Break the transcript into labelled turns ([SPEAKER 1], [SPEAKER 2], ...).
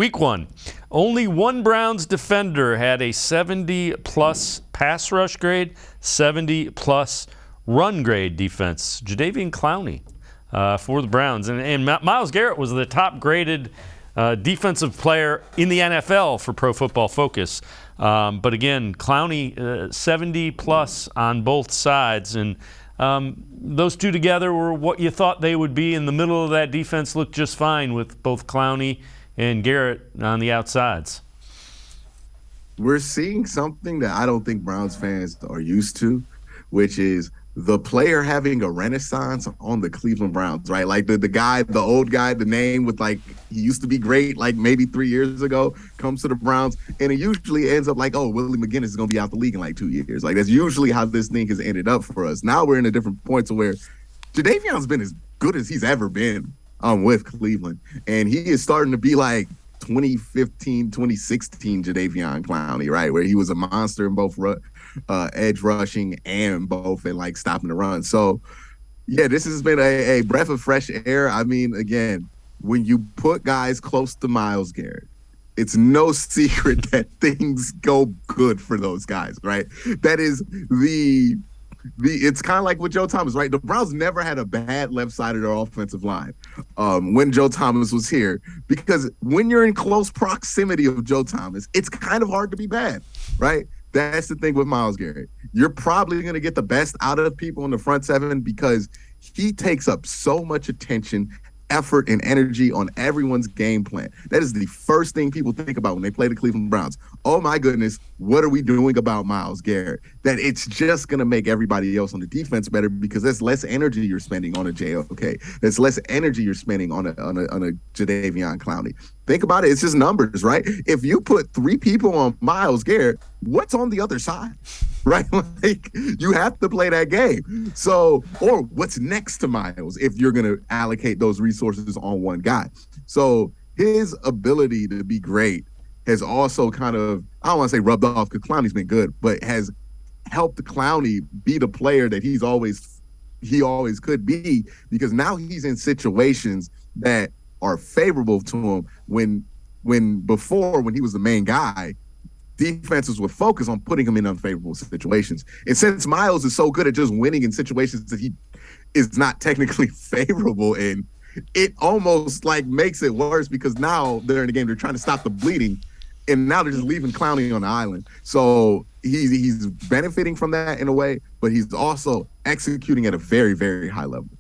[SPEAKER 1] Week 1, only one Browns defender had a 70-plus pass rush grade, 70-plus run grade defense. Jadeveon Clowney for the Browns. And Myles Garrett was the top-graded defensive player in the NFL for Pro Football Focus. But again, Clowney, 70-plus on both sides. And those two together were what you thought they would be. In the middle of that defense looked just fine with both Clowney and Garrett on the outsides.
[SPEAKER 2] We're seeing something that I don't think Browns fans are used to, which is the player having a renaissance on the Cleveland Browns, right? Like the guy, the old guy, the name with like, he used to be great like maybe 3 years ago, comes to the Browns, and it usually ends up like, oh, Willie McGinnis is going to be out the league in like 2 years. Like that's usually how this thing has ended up for us. Now we're in a different point to where Jadeveon's been as good as he's ever been with Cleveland. And he is starting to be like 2015, 2016 Jadeveon Clowney, right? Where he was a monster in both edge rushing and both in like stopping the run. So, yeah, this has been a breath of fresh air. I mean, again, when you put guys close to Myles Garrett, it's no secret that things go good for those guys, right? That is it's kind of like with Joe Thomas, right? The Browns never had a bad left side of their offensive line when Joe Thomas was here, because when you're in close proximity of Joe Thomas, it's kind of hard to be bad, right? That's the thing with Myles Garrett. You're probably going to get the best out of people in the front seven because he takes up so much attention, effort, and energy on everyone's game plan. That is the first thing people think about when they play the Cleveland Browns. Oh my goodness, what are we doing about Myles Garrett? That it's just going to make everybody else on the defense better because there's less energy you're spending on a JOK. There's less energy you're spending on a Jadeveon Clowney. Think about it. It's just numbers, right? If you put 3 people on Myles Garrett, what's on the other side, right? Like you have to play that game. So, or what's next to Myles if you're going to allocate those resources on one guy. So his ability to be great has also kind of, I don't want to say rubbed off because Clowney's been good, but has helped Clowney be the player that he always could be, because now he's in situations that are favorable to him when before, when he was the main guy, defenses would focus on putting him in unfavorable situations. And since Myles is so good at just winning in situations that he is not technically favorable in, it almost like makes it worse because now they're in the game, they're trying to stop the bleeding, and now they're just leaving Clowney on the island. So he's benefiting from that in a way, but he's also executing at a very, very high level.